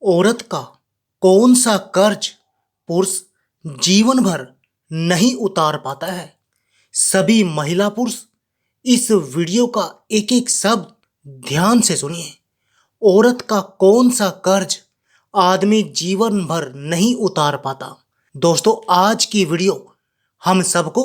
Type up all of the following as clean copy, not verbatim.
औरत का कौन सा कर्ज पुरुष जीवन भर नहीं उतार पाता है। सभी महिला पुरुष इस वीडियो का एक एक शब्द ध्यान से सुनिए। औरत का कौन सा कर्ज आदमी जीवन भर नहीं उतार पाता। दोस्तों, आज की वीडियो हम सबको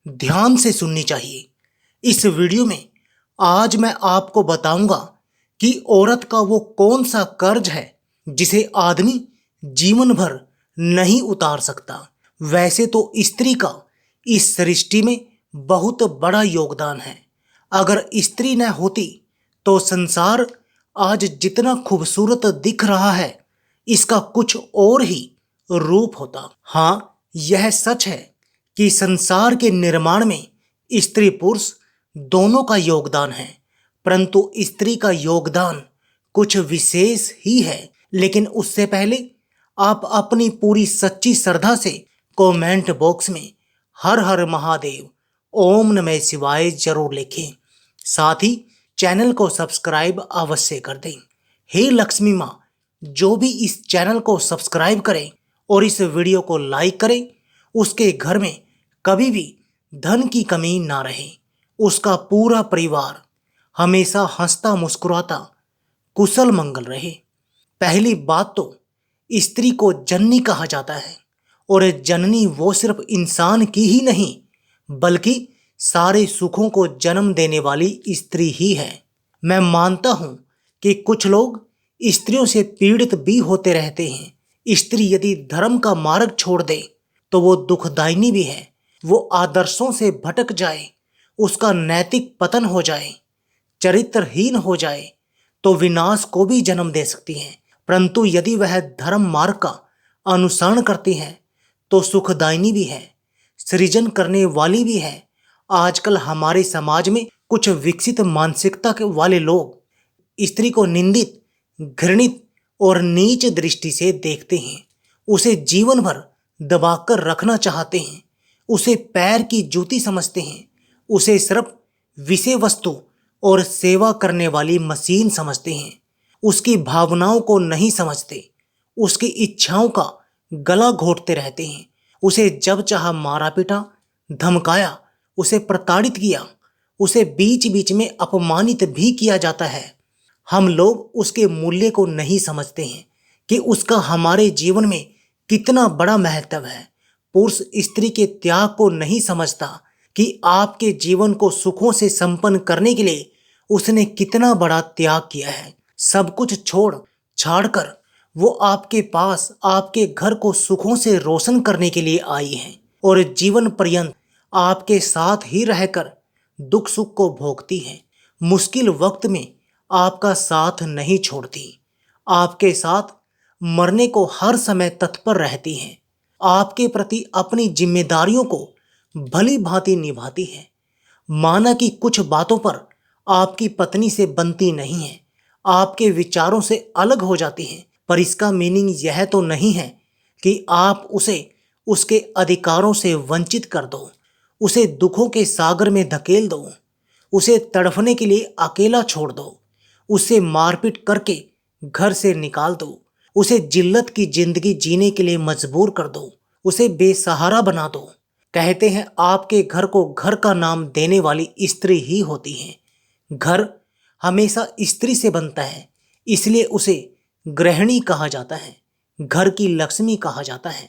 ध्यान से सुननी चाहिए। इस वीडियो में आज मैं आपको बताऊंगा कि औरत का वो कौन सा कर्ज है जिसे आदमी जीवन भर नहीं उतार सकता। वैसे तो स्त्री का इस सृष्टि में बहुत बड़ा योगदान है। अगर स्त्री न होती तो संसार आज जितना खूबसूरत दिख रहा है, इसका कुछ और ही रूप होता। हाँ, यह सच है कि संसार के निर्माण में स्त्री पुरुष दोनों का योगदान है, परंतु स्त्री का योगदान कुछ विशेष ही है। लेकिन उससे पहले आप अपनी पूरी सच्ची श्रद्धा से कमेंट बॉक्स में हर हर महादेव, ओम नमः शिवाय जरूर लिखें। साथ ही चैनल को सब्सक्राइब अवश्य कर दें। हे लक्ष्मी माँ, जो भी इस चैनल को सब्सक्राइब करें और इस वीडियो को लाइक करें, उसके घर में कभी भी धन की कमी ना रहे। उसका पूरा परिवार हमेशा हंसता मुस्कुराता कुशल मंगल रहे। पहली बात तो स्त्री को जननी कहा जाता है, और जननी वो सिर्फ इंसान की ही नहीं बल्कि सारे सुखों को जन्म देने वाली स्त्री ही है। मैं मानता हूं कि कुछ लोग स्त्रियों से पीड़ित भी होते रहते हैं। स्त्री यदि धर्म का मार्ग छोड़ दे तो वो दुखदायिनी भी है। वो आदर्शों से भटक जाए, उसका नैतिक पतन हो जाए, चरित्रहीन हो जाए तो विनाश को भी जन्म दे सकती है। परंतु यदि वह धर्म मार्ग का अनुसरण करती है तो सुखदायिनी भी है, सृजन करने वाली भी है। आजकल हमारे समाज में कुछ विकसित मानसिकता के वाले लोग स्त्री को निंदित, घृणित और नीच दृष्टि से देखते हैं। उसे जीवन भर दबाकर रखना चाहते हैं, उसे पैर की जूती समझते हैं, उसे सिर्फ विषय वस्तु और सेवा करने वाली मशीन समझते हैं। उसकी भावनाओं को नहीं समझते, उसकी इच्छाओं का गला घोंटते रहते हैं। उसे जब चाहा मारा पीटा, धमकाया, उसे प्रताड़ित किया, उसे बीच बीच में अपमानित भी किया जाता है। हम लोग उसके मूल्य को नहीं समझते हैं कि उसका हमारे जीवन में कितना बड़ा महत्व है। पुरुष स्त्री के त्याग को नहीं समझता कि आपके जीवन को सुखों से संपन्न करने के लिए उसने कितना बड़ा त्याग किया है। सब कुछ छोड़ छाड़ कर वो आपके पास आपके घर को सुखों से रोशन करने के लिए आई है, और जीवन पर्यंत आपके साथ ही रहकर दुख सुख को भोगती है। मुश्किल वक्त में आपका साथ नहीं छोड़ती, आपके साथ मरने को हर समय तत्पर रहती है। आपके प्रति अपनी जिम्मेदारियों को भली भांति निभाती है। माना कि कुछ बातों पर आपकी पत्नी से बनती नहीं है, आपके विचारों से अलग हो जाती है, पर इसका मीनिंग यह तो नहीं है कि आप उसे उसके अधिकारों से वंचित कर दो, उसे दुखों के सागर में धकेल दो, उसे तड़फने के लिए अकेला छोड़ दो, उसे मारपीट करके घर से निकाल दो, उसे जिल्लत की जिंदगी जीने के लिए मजबूर कर दो, उसे बेसहारा बना दो। कहते हैं आपके घर को घर का नाम देने वाली स्त्री ही होती है। घर हमेशा स्त्री से बनता है, इसलिए उसे गृहिणी कहा जाता है, घर की लक्ष्मी कहा जाता है।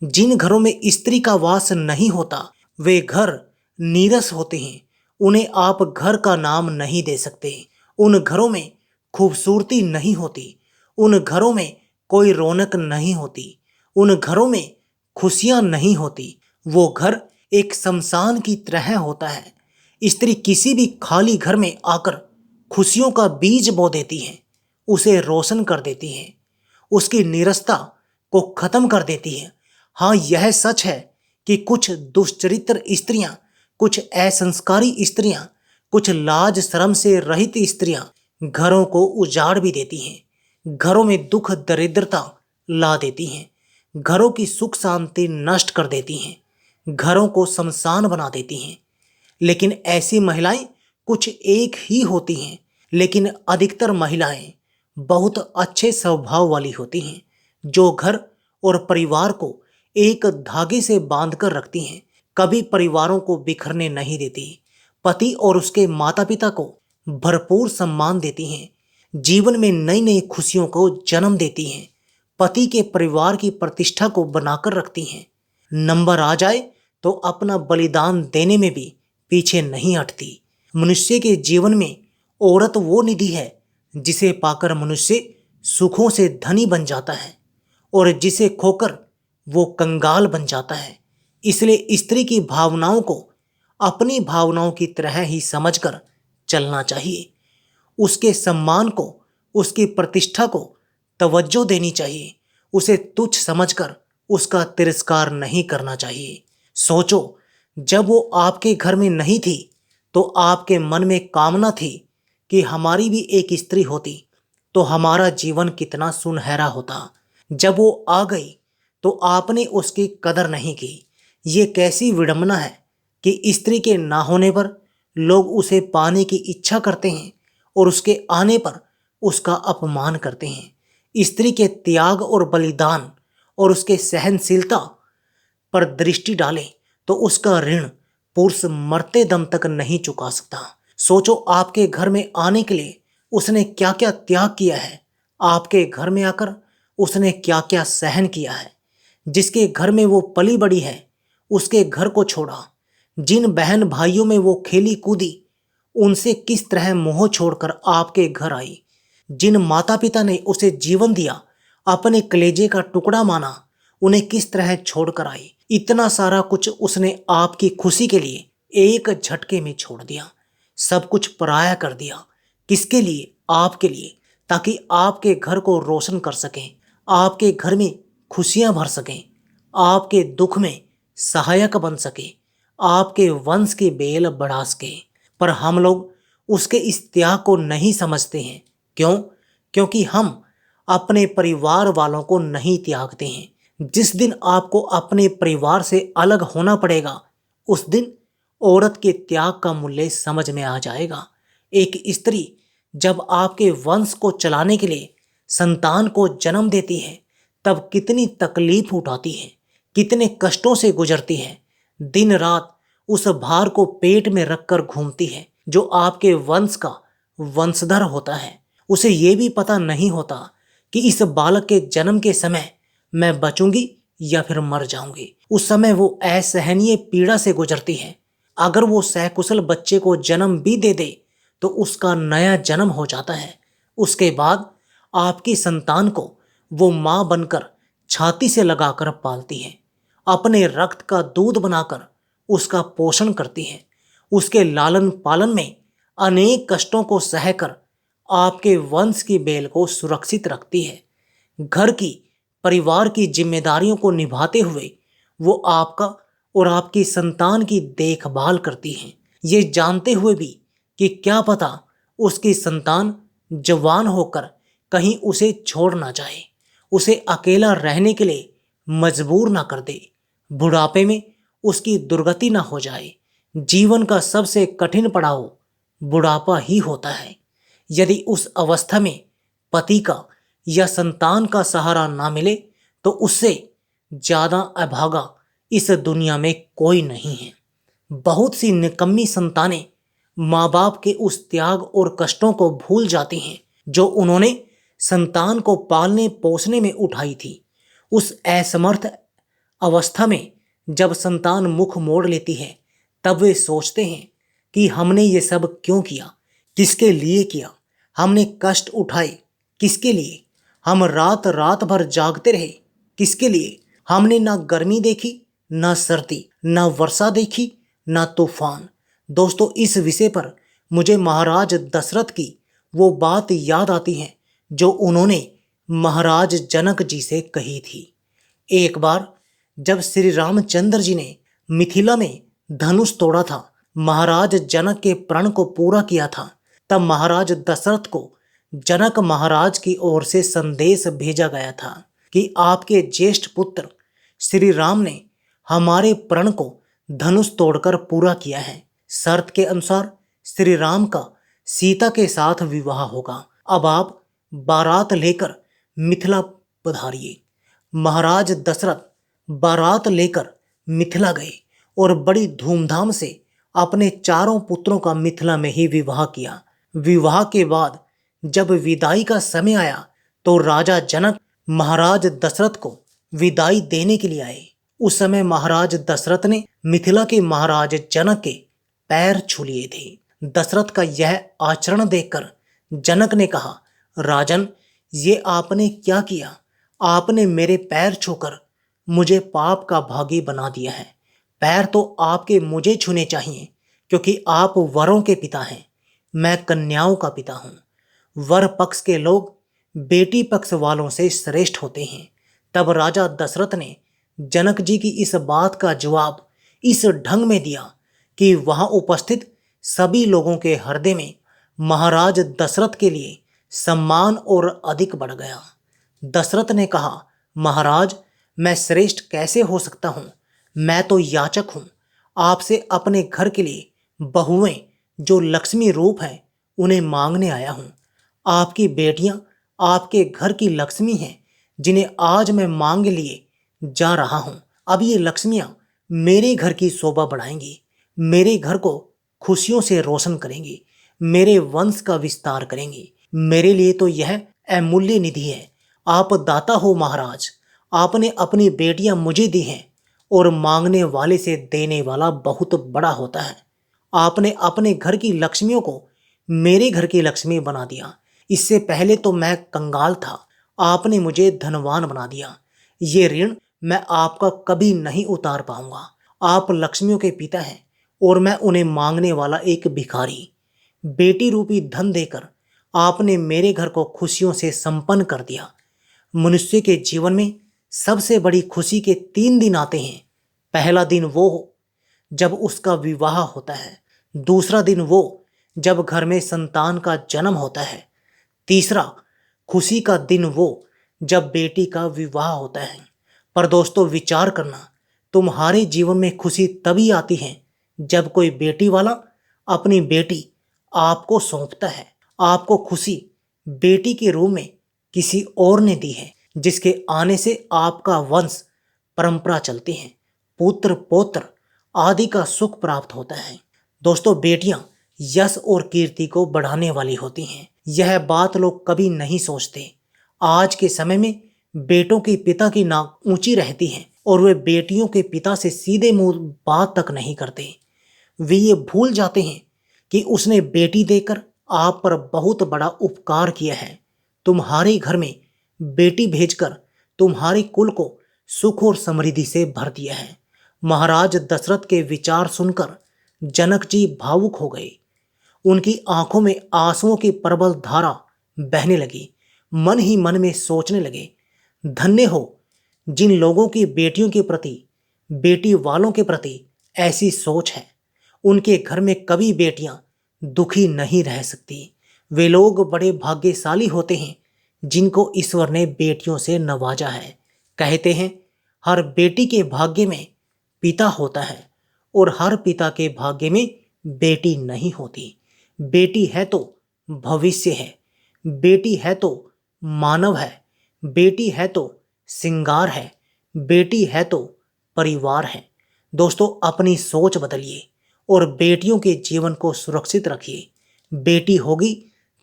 जिन घरों में स्त्री का वास नहीं होता वे घर नीरस होते हैं। उन्हें आप घर का नाम नहीं दे सकते। उन घरों में खूबसूरती नहीं होती, उन घरों में कोई रौनक नहीं होती, उन घरों में खुशियां नहीं होती। वो घर एक शमशान की तरह होता है। स्त्री किसी भी खाली घर में आकर खुशियों का बीज बो देती है, उसे रोशन कर देती है, उसकी नीरसता को खत्म कर देती है। हाँ, यह सच है कि कुछ दुष्चरित्र स्त्रियां, कुछ असंस्कारी स्त्रियां, कुछ लाज शर्म से रहित स्त्रियां घरों को उजाड़ भी देती हैं, घरों में दुख दरिद्रता ला देती हैं, घरों की सुख शांति नष्ट कर देती हैं, घरों को शमशान बना देती हैं। लेकिन ऐसी महिलाएं कुछ एक ही होती हैं, लेकिन अधिकतर महिलाएं बहुत अच्छे स्वभाव वाली होती हैं, जो घर और परिवार को एक धागे से बांध कर रखती हैं। कभी परिवारों को बिखरने नहीं देती। पति और उसके माता पिता को भरपूर सम्मान देती हैं। जीवन में नई नई खुशियों को जन्म देती हैं। पति के परिवार की प्रतिष्ठा को बनाकर रखती हैं। नंबर आ जाए तो अपना बलिदान देने में भी पीछे नहीं हटती। मनुष्य के जीवन में औरत वो निधि है जिसे पाकर मनुष्य सुखों से धनी बन जाता है और जिसे खोकर वो कंगाल बन जाता है। इसलिए स्त्री की भावनाओं को अपनी भावनाओं की तरह ही समझकर चलना चाहिए। उसके सम्मान को, उसकी प्रतिष्ठा को तवज्जो देनी चाहिए। उसे तुच्छ समझकर उसका तिरस्कार नहीं करना चाहिए। सोचो, जब वो आपके घर में नहीं थी तो आपके मन में कामना थी कि हमारी भी एक स्त्री होती तो हमारा जीवन कितना सुनहरा होता। जब वो आ गई तो आपने उसकी कदर नहीं की। ये कैसी विडंबना है कि स्त्री के ना होने पर लोग उसे पाने की इच्छा करते हैं और उसके आने पर उसका अपमान करते हैं। स्त्री के त्याग और बलिदान और उसके सहनशीलता पर दृष्टि डालें तो उसका ऋण पुरुष मरते दम तक नहीं चुका सकता। सोचो, आपके घर में आने के लिए उसने क्या क्या त्याग किया है। आपके घर में आकर उसने क्या क्या सहन किया है। जिसके घर में वो पली बड़ी है उसके घर को छोड़ा। जिन बहन भाइयों में वो खेली कूदी उनसे किस तरह मोह छोड़कर आपके घर आई। जिन माता पिता ने उसे जीवन दिया, अपने कलेजे का टुकड़ा माना, उन्हें किस तरह छोड़कर आई। इतना सारा कुछ उसने आपकी खुशी के लिए एक झटके में छोड़ दिया। सब कुछ पराया कर दिया। किसके लिए? आपके लिए, ताकि आपके घर को रोशन कर सकें, आपके घर में खुशियां भर सकें, आपके दुख में सहायक बन सके, आपके वंश की बेल बढ़ा सके। पर हम लोग उसके इस त्याग को नहीं समझते हैं। क्यों? क्योंकि हम अपने परिवार वालों को नहीं त्यागते हैं। जिस दिन आपको अपने परिवार से अलग होना पड़ेगा उस दिन औरत के त्याग का मूल्य समझ में आ जाएगा। एक स्त्री जब आपके वंश को चलाने के लिए संतान को जन्म देती है तब कितनी तकलीफ उठाती है, कितने कष्टों से गुजरती है। दिन रात उस भार को पेट में रखकर घूमती है जो आपके वंश का वंशधर होता है। उसे ये भी पता नहीं होता कि इस बालक के जन्म के समय मैं बचूंगी या फिर मर जाऊंगी। उस समय वो असहनीय पीड़ा से गुजरती है। अगर वो सकुशल बच्चे को जन्म भी दे दे तो उसका नया जन्म हो जाता है। उसके बाद आपकी संतान को वो माँ बनकर छाती से लगाकर पालती है, अपने रक्त का दूध बनाकर उसका पोषण करती है। उसके लालन पालन में अनेक कष्टों को सहकर आपके वंश की बेल को सुरक्षित रखती है। घर की, परिवार की जिम्मेदारियों को निभाते हुए वो आपका और आपकी संतान की देखभाल करती हैं, ये जानते हुए भी कि क्या पता उसकी संतान जवान होकर कहीं उसे छोड़ ना जाए, उसे अकेला रहने के लिए मजबूर ना कर दे, बुढ़ापे में उसकी दुर्गति ना हो जाए। जीवन का सबसे कठिन पड़ाव बुढ़ापा ही होता है। यदि उस अवस्था में पति का या संतान का सहारा ना मिले तो उससे ज्यादा अभागा इस दुनिया में कोई नहीं है। बहुत सी निकम्मी संतानें माँ बाप के उस त्याग और कष्टों को भूल जाती हैं जो उन्होंने संतान को पालने पोसने में उठाई थी। उस असमर्थ अवस्था में जब संतान मुख मोड़ लेती है तब वे सोचते हैं कि हमने ये सब क्यों किया, किसके लिए किया, हमने कष्ट उठाए किसके लिए, हम रात रात भर जागते रहे किसके लिए, हमने ना गर्मी देखी, ना सर्दी, ना वर्षा देखी, ना तूफान। दोस्तों, इस विषय पर मुझे महाराज दशरथ की वो बात याद आती है जो उन्होंने महाराज जनक जी से कही थी। एक बार जब श्री रामचंद्र जी ने मिथिला में धनुष तोड़ा था, महाराज जनक के प्रण को पूरा किया था, तब महाराज दशरथ को जनक महाराज की ओर से संदेश भेजा गया था कि आपके ज्येष्ठ पुत्र श्री राम ने हमारे प्रण को धनुष तोड़कर पूरा किया है। शर्त के अनुसार श्री राम का सीता के साथ विवाह होगा। अब आप बारात लेकर मिथिला पधारिए। महाराज दशरथ बारात लेकर मिथिला गए और बड़ी धूमधाम से अपने चारों पुत्रों का मिथिला में ही विवाह किया। विवाह के बाद जब विदाई का समय आया तो राजा जनक महाराज दशरथ को विदाई देने के लिए आए। उस समय महाराज दशरथ ने मिथिला के महाराज जनक के पैर छू लिए थे। दशरथ का यह आचरण देखकर जनक ने कहा, राजन, ये आपने क्या किया? आपने मेरे पैर छूकर मुझे पाप का भागी बना दिया है। पैर तो आपके मुझे छूने चाहिए, क्योंकि आप वरों के पिता हैं, मैं कन्याओं का पिता हूं। वर पक्ष के लोग बेटी पक्ष वालों से श्रेष्ठ होते हैं। तब राजा दशरथ ने जनक जी की इस बात का जवाब इस ढंग में दिया कि वहां उपस्थित सभी लोगों के हृदय में महाराज दशरथ के लिए सम्मान और अधिक बढ़ गया। दशरथ ने कहा, महाराज, मैं श्रेष्ठ कैसे हो सकता हूँ? मैं तो याचक हूँ। आपसे अपने घर के लिए बहुएं जो लक्ष्मी रूप हैं उन्हें मांगने आया हूँ। आपकी बेटियां आपके घर की लक्ष्मी हैं, जिन्हें आज मैं मांग लिए जा रहा हूँ। अब ये लक्ष्मियां मेरे घर की शोभा बढ़ाएंगी, मेरे घर को खुशियों से रोशन करेंगी, मेरे वंश का विस्तार करेंगी। मेरे लिए तो यह अमूल्य निधि है। आप दाता हो महाराज, आपने अपनी बेटियां मुझे दी हैं, और मांगने वाले से देने वाला बहुत बड़ा होता है। आपने अपने घर की लक्ष्मियों को मेरे घर की लक्ष्मी बना दिया। इससे पहले तो मैं कंगाल था, आपने मुझे धनवान बना दिया। ये ऋण मैं आपका कभी नहीं उतार पाऊंगा। आप लक्ष्मियों के पिता हैं और मैं उन्हें मांगने वाला एक भिखारी। बेटी रूपी धन देकर आपने मेरे घर को खुशियों से संपन्न कर दिया। मनुष्य के जीवन में सबसे बड़ी खुशी के 3 दिन आते हैं। पहला दिन वो जब उसका विवाह होता है, दूसरा दिन वो जब घर में संतान का जन्म होता है, तीसरा खुशी का दिन वो जब बेटी का विवाह होता है। पर दोस्तों, विचार करना, तुम्हारे जीवन में खुशी तभी आती है जब कोई बेटी वाला अपनी बेटी आपको सौंपता है। आपको खुशी बेटी के रूप में किसी और ने दी है, जिसके आने से आपका वंश परंपरा चलती है, पुत्र पौत्र आदि का सुख प्राप्त होता है। दोस्तों, बेटियां यश और कीर्ति को बढ़ाने वाली होती हैं। यह बात लोग कभी नहीं सोचते। आज के समय में बेटों के पिता की नाक ऊंची रहती है और वे बेटियों के पिता से सीधे मुंह बात तक नहीं करते। वे ये भूल जाते हैं कि उसने बेटी देकर आप पर बहुत बड़ा उपकार किया है। तुम्हारे घर में बेटी भेजकर तुम्हारे कुल को सुख और समृद्धि से भर दिया है। महाराज दशरथ के विचार सुनकर जनक जी भावुक हो गए। उनकी आंखों में आंसुओं की प्रबल धारा बहने लगी। मन ही मन में सोचने लगे, धन्य हो जिन लोगों की बेटियों के प्रति, बेटी वालों के प्रति ऐसी सोच है। उनके घर में कभी बेटियां दुखी नहीं रह सकती। वे लोग बड़े भाग्यशाली होते हैं जिनको ईश्वर ने बेटियों से नवाजा है। कहते हैं, हर बेटी के भाग्य में पिता होता है और हर पिता के भाग्य में बेटी नहीं होती। बेटी है तो भविष्य है, बेटी है तो मानव है, बेटी है तो सिंगार है, बेटी है तो परिवार है। दोस्तों, अपनी सोच बदलिए और बेटियों के जीवन को सुरक्षित रखिए। बेटी होगी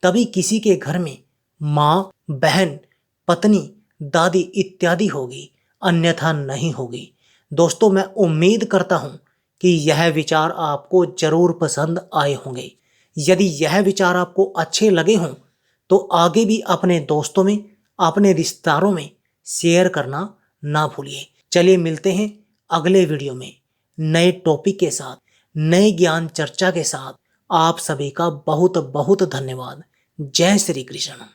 तभी किसी के घर में माँ, बहन, पत्नी, दादी इत्यादि होगी, अन्यथा नहीं होगी। दोस्तों, मैं उम्मीद करता हूँ कि यह विचार आपको जरूर पसंद आए होंगे। यदि यह विचार आपको अच्छे लगे हों तो आगे भी अपने दोस्तों में, अपने रिश्तेदारों में शेयर करना ना भूलिए। चलिए मिलते हैं अगले वीडियो में नए टॉपिक के साथ, नए ज्ञान चर्चा के साथ। आप सभी का बहुत बहुत धन्यवाद। जय श्री कृष्ण।